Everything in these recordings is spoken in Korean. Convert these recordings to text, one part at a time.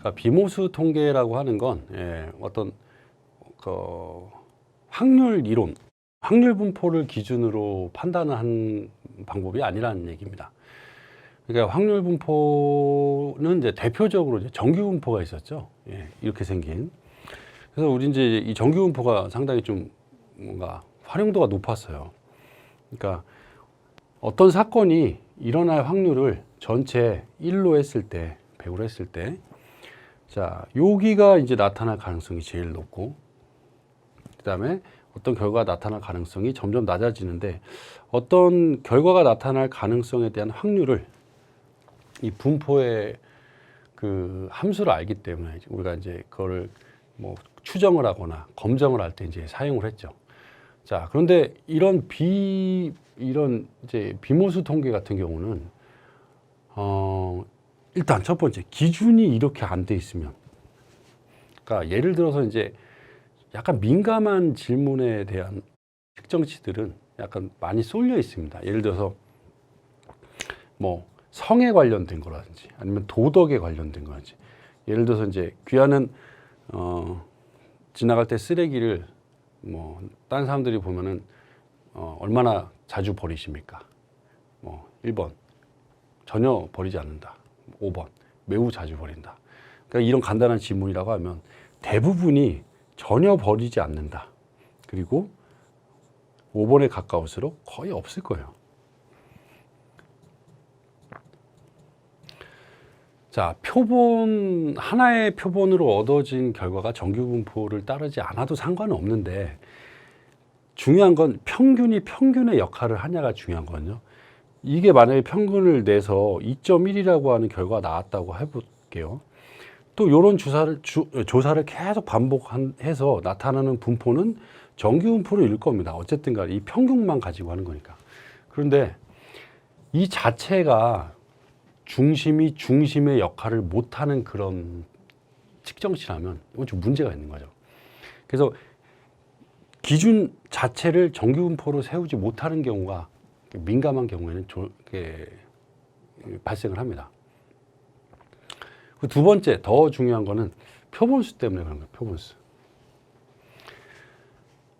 그러니까 비모수 통계라고 하는 건 어떤 확률 이론, 확률 분포를 기준으로 판단을 하는 방법이 아니라는 얘기입니다. 그러니까 확률 분포는 이제 대표적으로 이제 정규 분포가 있었죠. 이렇게 생긴. 그래서 우리 이제 이 정규 분포가 상당히 좀 뭔가 활용도가 높았어요. 그러니까 어떤 사건이 일어날 확률을 전체 1로 했을 때, 100으로 했을 때, 자, 여기가 이제 나타날 가능성이 제일 높고, 그 다음에 어떤 결과가 나타날 가능성이 점점 낮아지는데, 어떤 결과가 나타날 가능성에 대한 확률을 이 분포의 그 함수를 알기 때문에 우리가 이제 그거를 뭐 추정을 하거나 검정을 할 때 이제 사용을 했죠. 자, 그런데 이런 이제 비모수 통계 같은 경우는 일단 첫 번째 기준이 이렇게 안 돼 있으면, 그러니까 예를 들어서 이제 약간 민감한 질문에 대한 특정치들은 약간 많이 쏠려 있습니다. 예를 들어서 뭐 성에 관련된 거라든지 아니면 도덕에 관련된 거라든지, 예를 들어서 이제 귀하는 지나갈 때 쓰레기를 뭐 다른 사람들이 보면은 얼마나 자주 버리십니까? 뭐 1번 전혀 버리지 않는다. 5번 매우 자주 버린다. 그러니까 이런 간단한 질문이라고 하면 대부분이 전혀 버리지 않는다. 그리고 5번에 가까울수록 거의 없을 거예요. 자, 하나의 표본으로 얻어진 결과가 정규 분포를 따르지 않아도 상관은 없는데, 중요한 건 평균의 역할을 하냐가 중요한 거거든요. 이게 만약에 평균을 내서 2.1이라고 하는 결과가 나왔다고 해볼게요. 또 이런 조사를 계속 반복해서 나타나는 분포는 정규 분포를 일 겁니다. 어쨌든 간에 이 평균만 가지고 하는 거니까. 그런데 이 자체가 중심이 중심의 역할을 못하는 그런 측정치라면 이건 좀 문제가 있는 거죠. 그래서 기준 자체를 정규 분포로 세우지 못하는 경우가 민감한 경우에는 발생을 합니다. 두 번째 더 중요한 거는 표본수 때문에 그런 거예요. 표본수.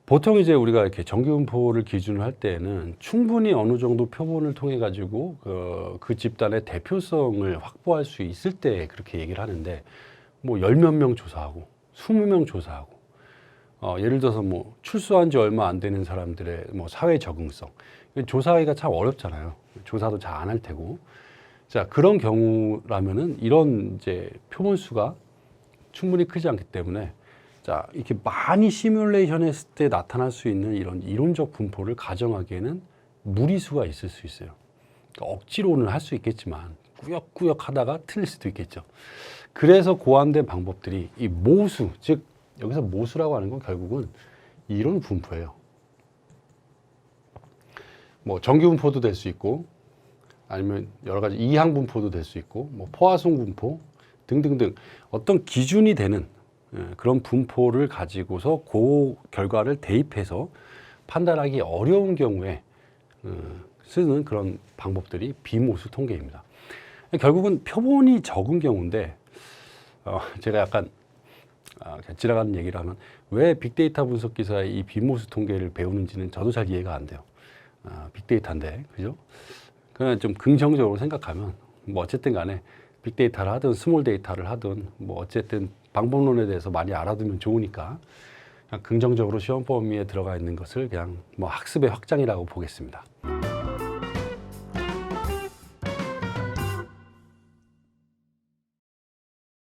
보통 이제 우리가 이렇게 정규 분포를 기준으로 할 때에는 충분히 어느 정도 표본을 통해 가지고 그 집단의 대표성을 확보할 수 있을 때 그렇게 얘기를 하는데, 뭐 10몇 명 조사하고 20명 조사하고 예를 들어서 뭐 출소한 지 얼마 안 되는 사람들의 뭐 사회 적응성, 조사하기가 참 어렵잖아요. 조사도 잘 안 할 테고. 자, 그런 경우라면은 이런 이제 표본수가 충분히 크지 않기 때문에, 자, 이렇게 많이 시뮬레이션 했을 때 나타날 수 있는 이런 이론적 분포를 가정하기에는 무리수가 있을 수 있어요. 그러니까 억지로는 할 수 있겠지만 꾸역꾸역 하다가 틀릴 수도 있겠죠. 그래서 고안된 방법들이 이 모수, 즉 여기서 모수라고 하는 건 결국은 이론 분포예요. 뭐 정규 분포도 될 수 있고, 아니면 여러 가지 이항 분포도 될 수 있고, 뭐 포화송 분포 등등등 어떤 기준이 되는 그런 분포를 가지고서 그 결과를 대입해서 판단하기 어려운 경우에 쓰는 그런 방법들이 비모수 통계입니다. 결국은 표본이 적은 경우인데, 제가 약간 지나가는 얘기를 하면 왜 빅데이터 분석 기사에 이 비모수 통계를 배우는지는 저도 잘 이해가 안 돼요. 빅데이터인데, 그죠? 그냥 좀 긍정적으로 생각하면 뭐 어쨌든 간에 빅데이터를 하든 스몰 데이터를 하든 뭐 어쨌든 방법론에 대해서 많이 알아두면 좋으니까 그냥 긍정적으로 시험 범위에 들어가 있는 것을 그냥 뭐 학습의 확장이라고 보겠습니다.